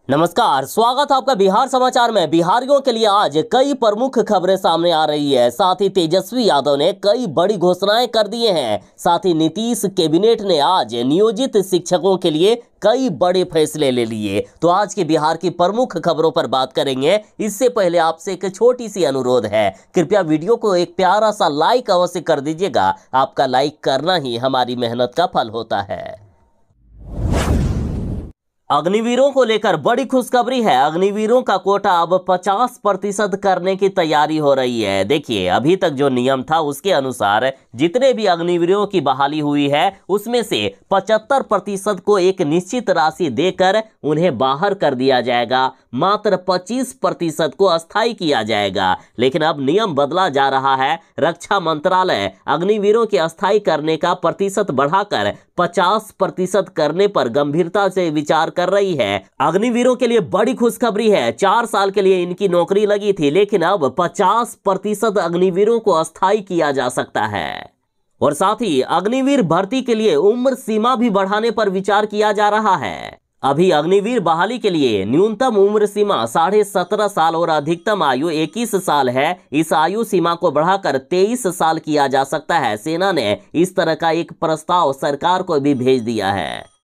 नमस्कार, स्वागत है आपका बिहार समाचार में। बिहारियों के लिए आज कई प्रमुख खबरें सामने आ रही है। साथ ही तेजस्वी यादव ने कई बड़ी घोषणाएं कर दिए हैं। साथ ही नीतीश कैबिनेट ने आज नियोजित शिक्षकों के लिए कई बड़े फैसले ले लिए। तो आज के बिहार की प्रमुख खबरों पर बात करेंगे। इससे पहले आपसे एक छोटी सी अनुरोध है, कृपया वीडियो को एक प्यारा सा लाइक अवश्य कर दीजिएगा। आपका लाइक करना ही हमारी मेहनत का फल होता है। अग्निवीरों को लेकर बड़ी खुशखबरी है। अग्निवीरों का कोटा अब 50% करने की तैयारी हो रही है। देखिए, अभी तक जो नियम था उसके अनुसार जितने भी अग्निवीरों की बहाली हुई है उसमें से 75% को एक निश्चित राशि देकर उन्हें बाहर कर दिया जाएगा। मात्र 25% को अस्थायी किया जाएगा। लेकिन अब नियम बदला जा रहा है। रक्षा मंत्रालय अग्निवीरों के अस्थायी करने का प्रतिशत बढ़ाकर 50% करने पर गंभीरता से विचार कर रही है। अग्निवीरों के लिए बड़ी खुशखबरी है। 4 साल के लिए इनकी नौकरी लगी थी, लेकिन अब 50% अग्निवीरों को अस्थायी किया जा सकता है। और साथ ही अग्निवीर भर्ती के लिए उम्र सीमा भी बढ़ाने पर विचार किया जा रहा है। अभी अग्निवीर बहाली के लिए न्यूनतम उम्र सीमा 17.5 साल और अधिकतम आयु 21 साल है। इस आयु सीमा को बढ़ाकर 23 साल किया जा सकता है। सेना ने इस तरह का एक प्रस्ताव सरकार को भी भेज दिया है।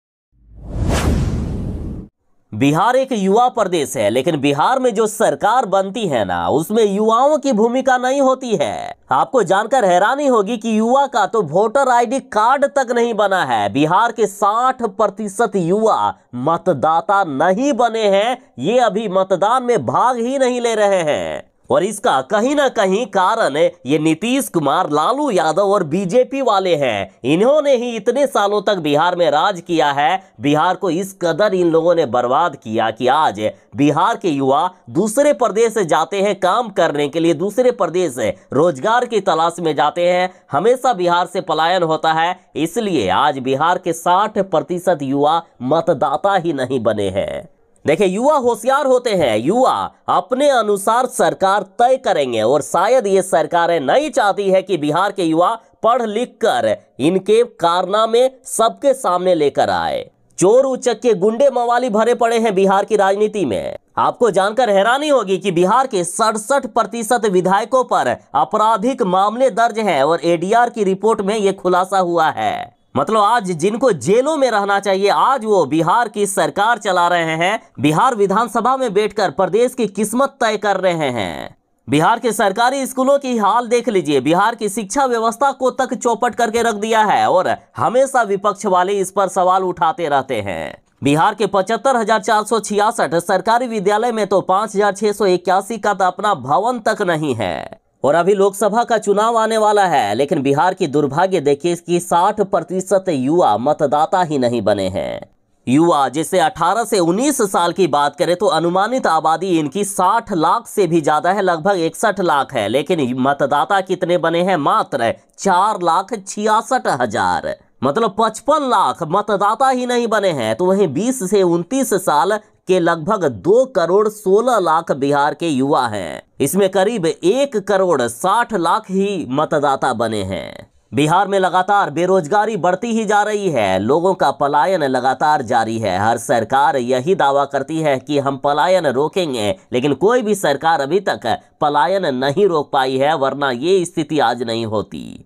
बिहार एक युवा प्रदेश है, लेकिन बिहार में जो सरकार बनती है ना, उसमें युवाओं की भूमिका नहीं होती है। आपको जानकर हैरानी होगी कि युवा का तो वोटर आईडी कार्ड तक नहीं बना है। बिहार के 60% युवा मतदाता नहीं बने हैं। ये अभी मतदान में भाग ही नहीं ले रहे हैं। और इसका कहीं ना कहीं कारण ये नीतीश कुमार, लालू यादव और बीजेपी वाले हैं। इन्होंने ही इतने सालों तक बिहार में राज किया है। बिहार को इस कदर इन लोगों ने बर्बाद किया कि आज बिहार के युवा दूसरे प्रदेश जाते हैं काम करने के लिए, दूसरे प्रदेश रोजगार की तलाश में जाते हैं। हमेशा बिहार से पलायन होता है। इसलिए आज बिहार के 60% युवा मतदाता ही नहीं बने हैं। देखिए, युवा होशियार होते हैं। युवा अपने अनुसार सरकार तय करेंगे और शायद ये सरकारें नहीं चाहती है कि बिहार के युवा पढ़ लिख कर इनके कारनामे सबके सामने लेकर आए। चोर उचक्के गुंडे मवाली भरे पड़े हैं बिहार की राजनीति में। आपको जानकर हैरानी होगी कि बिहार के 67% विधायकों पर आपराधिक मामले दर्ज हैं और एडीआर की रिपोर्ट में यह खुलासा हुआ है। मतलब आज जिनको जेलों में रहना चाहिए, आज वो बिहार की सरकार चला रहे हैं। बिहार विधानसभा में बैठकर प्रदेश की किस्मत तय कर रहे हैं। बिहार के सरकारी स्कूलों की हाल देख लीजिए। बिहार की शिक्षा व्यवस्था को तक चौपट करके रख दिया है और हमेशा विपक्ष वाले इस पर सवाल उठाते रहते हैं। बिहार के 75,466 सरकारी विद्यालय में तो 5,681 का तो अपना भवन तक नहीं है। और अभी लोकसभा का चुनाव आने वाला है, लेकिन बिहार की दुर्भाग्य देखिए कि 60% युवा मतदाता ही नहीं बने हैं। युवा जिसे 18 से 19 साल की बात करें तो अनुमानित आबादी इनकी 60 लाख से भी ज्यादा है, लगभग 61 लाख है। लेकिन मतदाता कितने बने हैं? मात्र 4,66,000। मतलब 55 लाख मतदाता ही नहीं बने हैं। तो वहीं 20 से 29 साल के लगभग 2,16,00,000 बिहार के युवा हैं। इसमें करीब 1,60,00,000 ही मतदाता बने हैं। बिहार में लगातार बेरोजगारी बढ़ती ही जा रही है। लोगों का पलायन लगातार जारी है। हर सरकार यही दावा करती है कि हम पलायन रोकेंगे, लेकिन कोई भी सरकार अभी तक पलायन नहीं रोक पाई है, वरना ये स्थिति आज नहीं होती।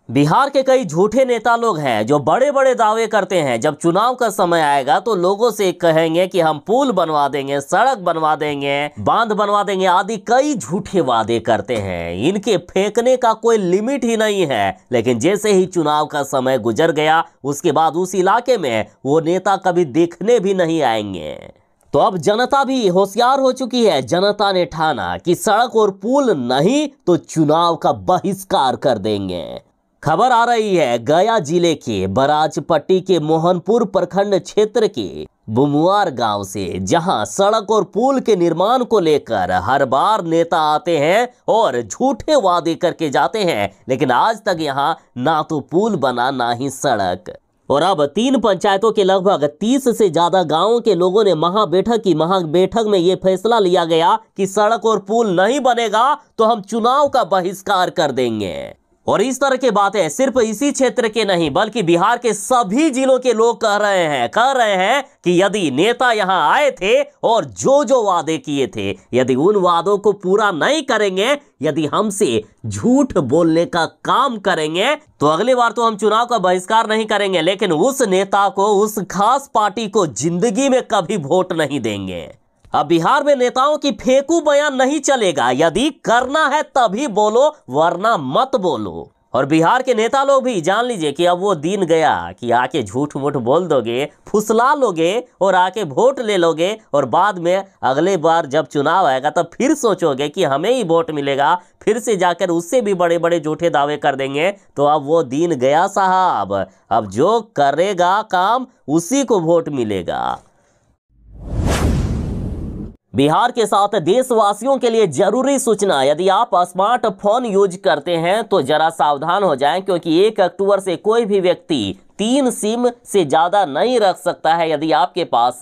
बिहार के कई झूठे नेता लोग हैं जो बड़े बड़े दावे करते हैं। जब चुनाव का समय आएगा तो लोगों से कहेंगे कि हम पुल बनवा देंगे, सड़क बनवा देंगे, बांध बनवा देंगे आदि कई झूठे वादे करते हैं। इनके फेंकने का कोई लिमिट ही नहीं है। लेकिन जैसे ही चुनाव का समय गुजर गया, उसके बाद उस इलाके में वो नेता कभी देखने भी नहीं आएंगे। तो अब जनता भी होशियार हो चुकी है। जनता ने ठाना कि सड़क और पुल नहीं तो चुनाव का बहिष्कार कर देंगे। खबर आ रही है गया जिले के बराजपट्टी के मोहनपुर प्रखंड क्षेत्र के बुमुआर गांव से, जहां सड़क और पुल के निर्माण को लेकर हर बार नेता आते हैं और झूठे वादे करके जाते हैं, लेकिन आज तक यहां ना तो पुल बना ना ही सड़क। और अब 3 पंचायतों के लगभग 30 से ज्यादा गांवों के लोगों ने महाबैठक में यह फैसला लिया गया कि सड़क और पुल नहीं बनेगा तो हम चुनाव का बहिष्कार कर देंगे। और इस तरह की बातें सिर्फ इसी क्षेत्र के नहीं बल्कि बिहार के सभी जिलों के लोग कह रहे हैं कि यदि नेता यहां आए थे और जो जो वादे किए थे यदि उन वादों को पूरा नहीं करेंगे, यदि हमसे झूठ बोलने का काम करेंगे तो अगली बार तो हम चुनाव का बहिष्कार नहीं करेंगे, लेकिन उस नेता को, उस खास पार्टी को जिंदगी में कभी वोट नहीं देंगे। अब बिहार में नेताओं की फेंकू बयान नहीं चलेगा। यदि करना है तभी बोलो, वरना मत बोलो। और बिहार के नेता लोग भी जान लीजिए कि अब वो दिन गया कि आके झूठ मूठ बोल दोगे, फुसला लोगे और आके वोट ले लोगे और बाद में अगले बार जब चुनाव आएगा तब फिर सोचोगे कि हमें ही वोट मिलेगा, फिर से जाकर उससे भी बड़े बड़े झूठे दावे कर देंगे। तो अब वो दिन गया साहब। अब जो करेगा काम उसी को वोट मिलेगा। बिहार के साथ देशवासियों के लिए जरूरी सूचना, यदि आप स्मार्टफोन यूज करते हैं तो जरा सावधान हो जाएं, क्योंकि 1 अक्टूबर से कोई भी व्यक्ति 3 सिम से ज्यादा नहीं रख सकता है। यदि आपके पास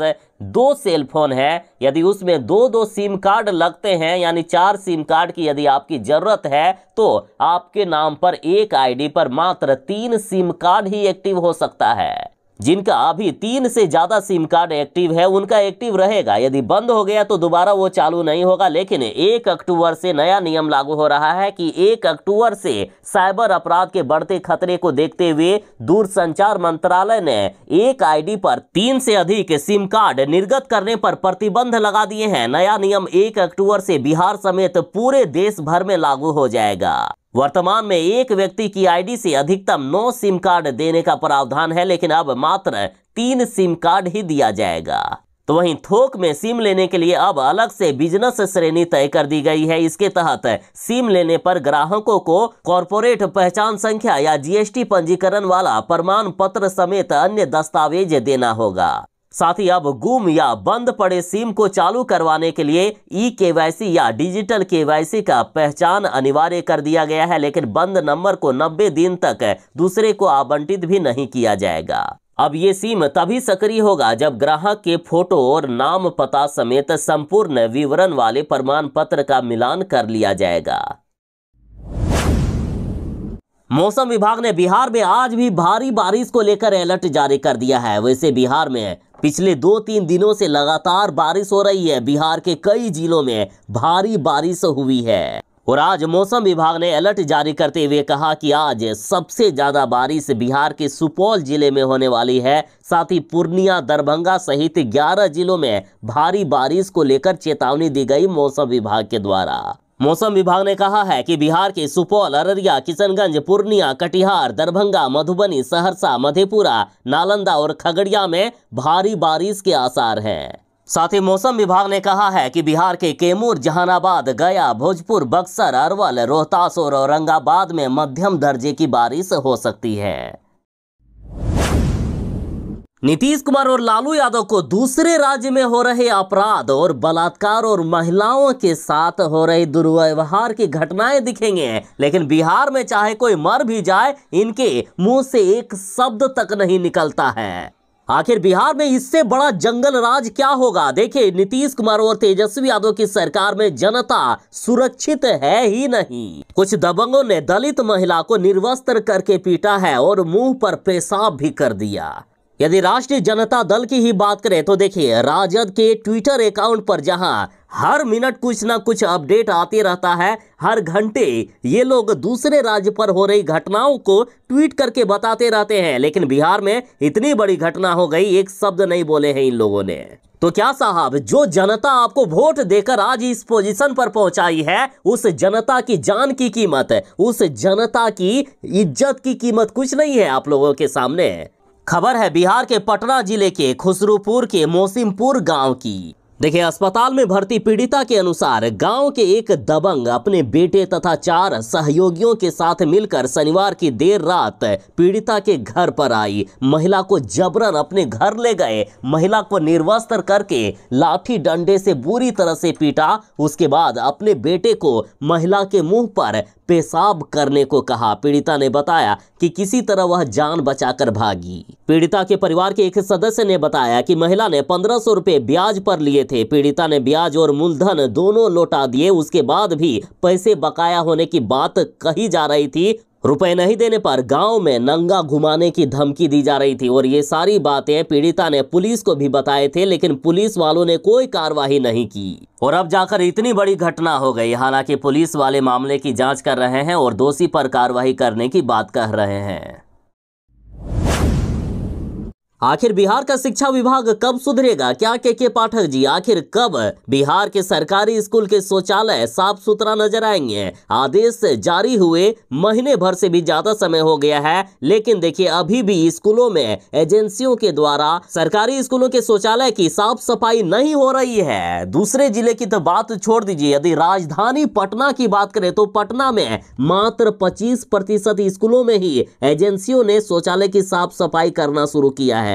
2 सेल फोन है, यदि उसमें 2-2 सिम कार्ड लगते हैं, यानी 4 सिम कार्ड की यदि आपकी जरूरत है, तो आपके नाम पर एक आईडी पर मात्र 3 सिम कार्ड ही एक्टिव हो सकता है। जिनका अभी 3 से ज्यादा सिम कार्ड एक्टिव है उनका एक्टिव रहेगा, यदि बंद हो गया तो दोबारा वो चालू नहीं होगा। लेकिन 1 अक्टूबर से नया नियम लागू हो रहा है कि 1 अक्टूबर से साइबर अपराध के बढ़ते खतरे को देखते हुए दूरसंचार मंत्रालय ने एक आईडी पर 3 से अधिक सिम कार्ड निर्गत करने पर प्रतिबंध लगा दिए हैं। नया नियम 1 अक्टूबर से बिहार समेत पूरे देश भर में लागू हो जाएगा। वर्तमान में एक व्यक्ति की आईडी से अधिकतम 9 सिम कार्ड देने का प्रावधान है, लेकिन अब मात्र 3 सिम कार्ड ही दिया जाएगा। तो वहीं थोक में सिम लेने के लिए अब अलग से बिजनेस श्रेणी तय कर दी गई है। इसके तहत सिम लेने पर ग्राहकों को कॉर्पोरेट पहचान संख्या या जीएसटी पंजीकरण वाला प्रमाण पत्र समेत अन्य दस्तावेज देना होगा। साथ ही अब गुम या बंद पड़े सिम को चालू करवाने के लिए ई-केवाईसी या डिजिटल केवाईसी का पहचान अनिवार्य कर दिया गया है, लेकिन बंद नंबर को 90 दिन तक दूसरे को आवंटित भी नहीं किया जाएगा। अब ये सिम तभी सक्रिय होगा जब ग्राहक के फोटो और नाम पता समेत संपूर्ण विवरण वाले प्रमाण पत्र का मिलान कर लिया जाएगा। मौसम विभाग ने बिहार में आज भी भारी बारिश को लेकर अलर्ट जारी कर दिया है। वैसे बिहार में पिछले 2-3 दिनों से लगातार बारिश हो रही है। बिहार के कई जिलों में भारी बारिश हुई है और आज मौसम विभाग ने अलर्ट जारी करते हुए कहा कि आज सबसे ज्यादा बारिश बिहार के सुपौल जिले में होने वाली है। साथ ही पूर्णिया, दरभंगा सहित 11 जिलों में भारी बारिश को लेकर चेतावनी दी गई मौसम विभाग के द्वारा। मौसम विभाग ने कहा है कि बिहार के सुपौल, अररिया, किशनगंज, पूर्णिया, कटिहार, दरभंगा, मधुबनी, सहरसा, मधेपुरा, नालंदा और खगड़िया में भारी बारिश के आसार हैं। साथ ही मौसम विभाग ने कहा है कि बिहार के कैमूर, जहानाबाद, गया, भोजपुर, बक्सर, अरवल, रोहतास और औरंगाबाद में मध्यम दर्जे की बारिश हो सकती है। नीतीश कुमार और लालू यादव को दूसरे राज्य में हो रहे अपराध और बलात्कार और महिलाओं के साथ हो रहे दुर्व्यवहार की घटनाएं दिखेंगे, लेकिन बिहार में चाहे कोई मर भी जाए इनके मुंह से एक शब्द तक नहीं निकलता है। आखिर बिहार में इससे बड़ा जंगल राज क्या होगा? देखिए, नीतीश कुमार और तेजस्वी यादव की सरकार में जनता सुरक्षित है ही नहीं। कुछ दबंगों ने दलित महिला को निर्वस्त्र करके पीटा है और मुंह पर पेशाब भी कर दिया। यदि राष्ट्रीय जनता दल की ही बात करें तो देखिए, राजद के ट्विटर अकाउंट पर जहां हर मिनट कुछ ना कुछ अपडेट आते रहता है, हर घंटे ये लोग दूसरे राज्य पर हो रही घटनाओं को ट्वीट करके बताते रहते हैं, लेकिन बिहार में इतनी बड़ी घटना हो गई, एक शब्द नहीं बोले हैं इन लोगों ने। तो क्या साहब, जो जनता आपको वोट देकर आज इस पोजीशन पर पहुंचाई है, उस जनता की जान की कीमत, उस जनता की इज्जत की कीमत कुछ नहीं है आप लोगों के सामने। खबर है बिहार के पटना जिले के खुसरूपुर के मोसिमपुर गांव की। देखिए, अस्पताल में भर्ती पीड़िता के अनुसार गांव के एक दबंग अपने बेटे तथा 4 सहयोगियों के साथ मिलकर शनिवार की देर रात पीड़िता के घर पर आई, महिला को जबरन अपने घर ले गए, महिला को निर्वस्त्र करके लाठी डंडे से बुरी तरह से पीटा। उसके बाद अपने बेटे को महिला के मुंह पर पेशाब करने को कहा। पीड़िता ने बताया कि किसी तरह वह जान बचाकर भागी। पीड़िता के परिवार के एक सदस्य ने बताया कि महिला ने 1500 रुपए ब्याज पर लिए थे। पीड़िता ने ब्याज और मूलधन दोनों लौटा दिए। उसके बाद भी पैसे बकाया होने की बात कही जा रही थी रुपए नहीं देने पर गांव में नंगा घुमाने की धमकी दी जा रही थी और ये सारी बातें पीड़िता ने पुलिस को भी बताए थे, लेकिन पुलिस वालों ने कोई कार्रवाई नहीं की और अब जाकर इतनी बड़ी घटना हो गई। हालांकि पुलिस वाले मामले की जांच कर रहे हैं और दोषी पर कार्रवाई करने की बात कह रहे हैं। आखिर बिहार का शिक्षा विभाग कब सुधरेगा? क्या के पाठक जी, आखिर कब बिहार के सरकारी स्कूल के शौचालय साफ सुथरा नजर आएंगे? आदेश जारी हुए महीने भर से भी ज्यादा समय हो गया है, लेकिन देखिए अभी भी स्कूलों में एजेंसियों के द्वारा सरकारी स्कूलों के शौचालय की साफ सफाई नहीं हो रही है। दूसरे जिले की तो बात छोड़ दीजिए, यदि राजधानी पटना की बात करें तो पटना में मात्र 25% स्कूलों में ही एजेंसियों ने शौचालय की साफ सफाई करना शुरू किया है।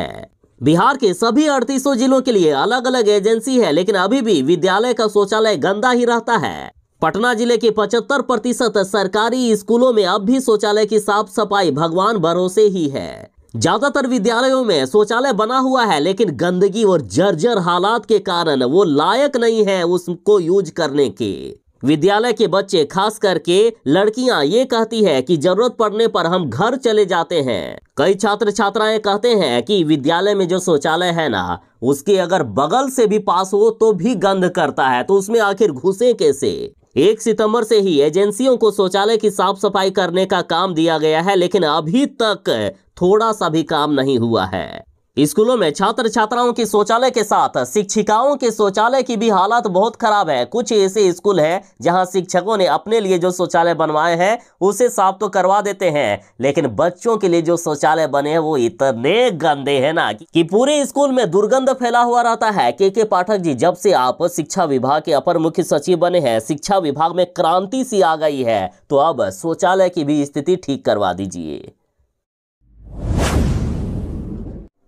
बिहार के सभी 38 जिलों के लिए अलग अलग एजेंसी है, लेकिन अभी भी विद्यालय का शौचालय गंदा ही रहता है। पटना जिले के 75% सरकारी स्कूलों में अब भी शौचालय की साफ सफाई भगवान भरोसे ही है। ज्यादातर विद्यालयों में शौचालय बना हुआ है, लेकिन गंदगी और जर्जर हालात के कारण वो लायक नहीं है उसको यूज करने के। विद्यालय के बच्चे, खास करके लड़कियां, ये कहती है कि जरूरत पड़ने पर हम घर चले जाते हैं। कई छात्र छात्राएं कहते हैं कि विद्यालय में जो शौचालय है ना, उसके अगर बगल से भी पास हो तो भी गंध करता है, तो उसमें आखिर घुसे कैसे? 1 सितंबर से ही एजेंसियों को शौचालय की साफ सफाई करने का काम दिया गया है, लेकिन अभी तक थोड़ा सा भी काम नहीं हुआ है। स्कूलों में छात्र छात्राओं के शौचालय के साथ शिक्षिकाओं के शौचालय की भी हालत बहुत खराब है। कुछ ऐसे स्कूल हैं जहां शिक्षकों ने अपने लिए जो शौचालय बनवाए हैं उसे साफ तो करवा देते हैं, लेकिन बच्चों के लिए जो शौचालय बने हैं वो इतने गंदे हैं ना कि पूरे स्कूल में दुर्गंध फैला हुआ रहता है। के पाठक जी, जब से आप शिक्षा विभाग के अपर मुख्य सचिव बने हैं, शिक्षा विभाग में क्रांति सी आ गई है, तो अब शौचालय की भी स्थिति ठीक करवा दीजिए।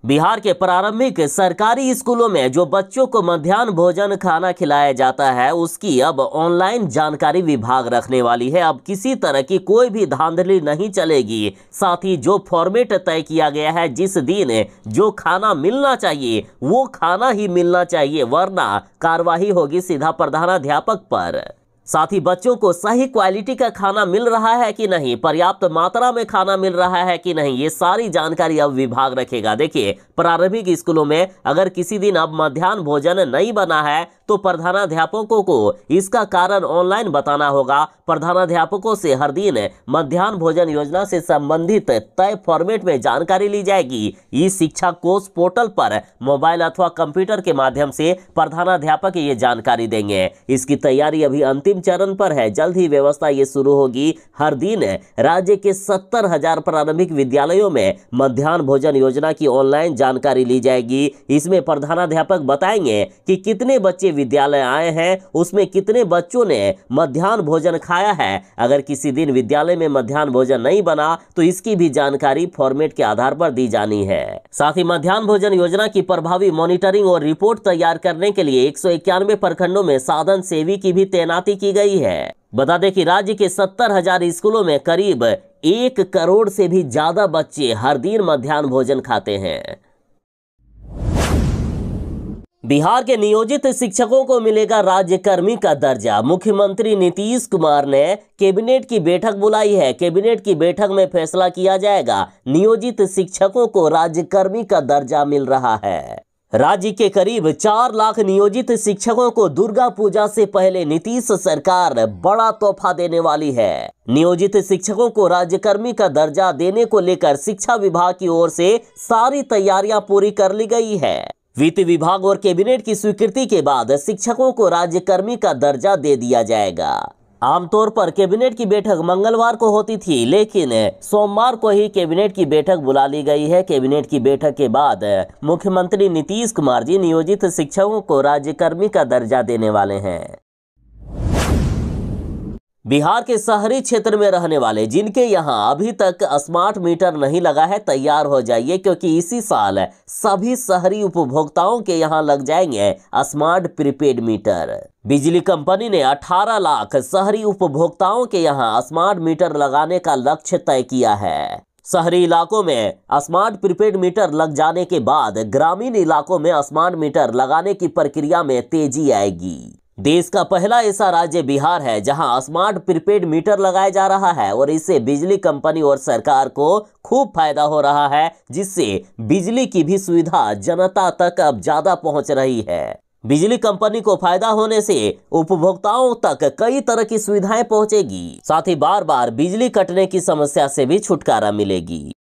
बिहार के प्रारंभिक सरकारी स्कूलों में जो बच्चों को मध्याह्न भोजन खाना खिलाया जाता है, उसकी अब ऑनलाइन जानकारी विभाग रखने वाली है। अब किसी तरह की कोई भी धांधली नहीं चलेगी। साथ ही जो फॉर्मेट तय किया गया है, जिस दिन जो खाना मिलना चाहिए वो खाना ही मिलना चाहिए, वरना कार्रवाई होगी सीधा प्रधानाध्यापक पर। साथ ही बच्चों को सही क्वालिटी का खाना मिल रहा है कि नहीं, पर्याप्त मात्रा में खाना मिल रहा है कि नहीं, ये सारी जानकारी अब विभाग रखेगा। देखिए, प्रारंभिक स्कूलों में अगर किसी दिन अब मध्याह्न भोजन नहीं बना है तो प्रधानाध्यापकों को इसका कारण ऑनलाइन बताना होगा। प्रधानाध्यापकों से हर दिन मध्याह्न भोजन योजना से संबंधित तय फॉर्मेट में जानकारी ली जाएगी। ई शिक्षा कोष पोर्टल पर मोबाइल अथवा कंप्यूटर के माध्यम से प्रधानाध्यापक ये जानकारी देंगे। इसकी तैयारी अभी अंतिम चरण पर है, जल्द ही व्यवस्था ये शुरू होगी। हर दिन राज्य के 70,000 प्रारंभिक विद्यालयों में मध्याह्न भोजन योजना की ऑनलाइन जानकारी ली जाएगी। इसमें प्रधानाध्यापक बताएंगे कि कितने बच्चे विद्यालय आए हैं, उसमें कितने बच्चों ने मध्याह्न भोजन खाया है। अगर किसी दिन विद्यालय में मध्याह्न भोजन नहीं बना तो इसकी भी जानकारी फॉर्मेट के आधार पर दी जानी है। साथ ही मध्याह्न भोजन योजना की प्रभावी मॉनिटरिंग और रिपोर्ट तैयार करने के लिए 191 प्रखंडों में साधन सेवी की भी तैनाती की गई है। बता दें कि राज्य के 70,000 स्कूलों में करीब 1 करोड़ से भी ज्यादा बच्चे हर दिन मध्याह्न भोजन खाते हैं। बिहार के नियोजित शिक्षकों को मिलेगा राज्यकर्मी का दर्जा। मुख्यमंत्री नीतीश कुमार ने कैबिनेट की बैठक बुलाई है। कैबिनेट की बैठक में फैसला किया जाएगा। नियोजित शिक्षकों को राज्यकर्मी का दर्जा मिल रहा है। राज्य के करीब 4 लाख नियोजित शिक्षकों को दुर्गा पूजा से पहले नीतीश सरकार बड़ा तोहफा देने वाली है। नियोजित शिक्षकों को राज्यकर्मी का दर्जा देने को लेकर शिक्षा विभाग की ओर से सारी तैयारियां पूरी कर ली गई है। वित्त विभाग और कैबिनेट की स्वीकृति के बाद शिक्षकों को राज्यकर्मी का दर्जा दे दिया जाएगा। आमतौर पर कैबिनेट की बैठक मंगलवार को होती थी, लेकिन सोमवार को ही कैबिनेट की बैठक बुला ली गई है। कैबिनेट की बैठक के बाद मुख्यमंत्री नीतीश कुमार जी नियोजित शिक्षकों को राज्यकर्मी का दर्जा देने वाले हैं। बिहार के शहरी क्षेत्र में रहने वाले जिनके यहां अभी तक स्मार्ट मीटर नहीं लगा है, तैयार हो जाइए, क्योंकि इसी साल सभी शहरी उपभोक्ताओं के यहां लग जाएंगे स्मार्ट प्रीपेड मीटर। बिजली कंपनी ने 18 लाख शहरी उपभोक्ताओं के यहां स्मार्ट मीटर लगाने का लक्ष्य तय किया है। शहरी इलाकों में स्मार्ट प्रीपेड मीटर लग जाने के बाद ग्रामीण इलाकों में स्मार्ट मीटर लगाने की प्रक्रिया में तेजी आएगी। देश का पहला ऐसा राज्य बिहार है जहां स्मार्ट प्रीपेड मीटर लगाया जा रहा है और इससे बिजली कंपनी और सरकार को खूब फायदा हो रहा है, जिससे बिजली की भी सुविधा जनता तक अब ज्यादा पहुंच रही है। बिजली कंपनी को फायदा होने से उपभोक्ताओं तक कई तरह की सुविधाएं पहुंचेगी, साथ ही बार बार बिजली कटने की समस्या से भी छुटकारा मिलेगी।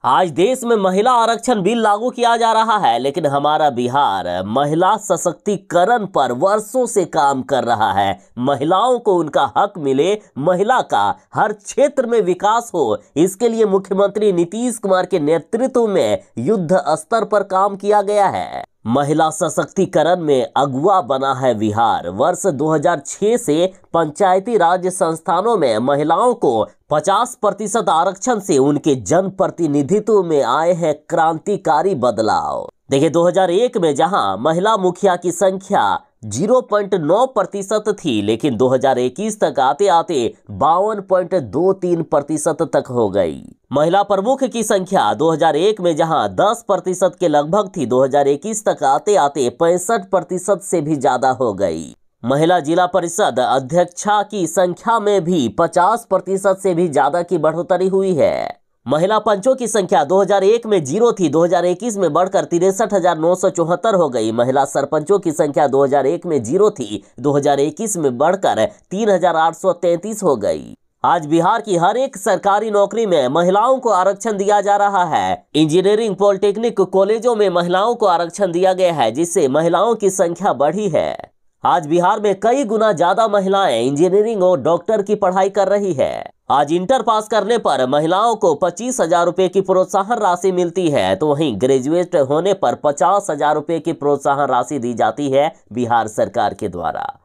आज देश में महिला आरक्षण बिल लागू किया जा रहा है, लेकिन हमारा बिहार महिला सशक्तिकरण पर वर्षों से काम कर रहा है। महिलाओं को उनका हक मिले, महिला का हर क्षेत्र में विकास हो, इसके लिए मुख्यमंत्री नीतीश कुमार के नेतृत्व में युद्ध स्तर पर काम किया गया है। महिला सशक्तिकरण में अगुआ बना है बिहार। वर्ष 2006 से पंचायती राज संस्थानों में महिलाओं को 50% आरक्षण से उनके जनप्रतिनिधित्व में आए हैं क्रांतिकारी बदलाव। देखिए, 2001 में जहां महिला मुखिया की संख्या 0.9% थी, लेकिन 2021 तक आते आते 52.23% तक हो गई। महिला प्रमुख की संख्या 2001 में जहां 10% के लगभग थी, 2021 तक आते आते 65% से भी ज्यादा हो गई। महिला जिला परिषद अध्यक्षा की संख्या में भी 50% से भी ज्यादा की बढ़ोतरी हुई है। महिला पंचों की संख्या 2001 में 0 थी, 2021 में बढ़कर 63,974 हो गई। महिला सरपंचों की संख्या 2001 में 0 थी, 2021 में बढ़कर 3,833 हो गई। आज बिहार की हर एक सरकारी नौकरी में महिलाओं को आरक्षण दिया जा रहा है। इंजीनियरिंग पॉलिटेक्निक कॉलेजों में महिलाओं को आरक्षण दिया गया है, जिससे महिलाओं की संख्या बढ़ी है। आज बिहार में कई गुना ज्यादा महिलाएं इंजीनियरिंग और डॉक्टर की पढ़ाई कर रही है। आज इंटर पास करने पर महिलाओं को 25,000 रुपए की प्रोत्साहन राशि मिलती है, तो वहीं ग्रेजुएट होने पर 50,000 रुपए की प्रोत्साहन राशि दी जाती है बिहार सरकार के द्वारा।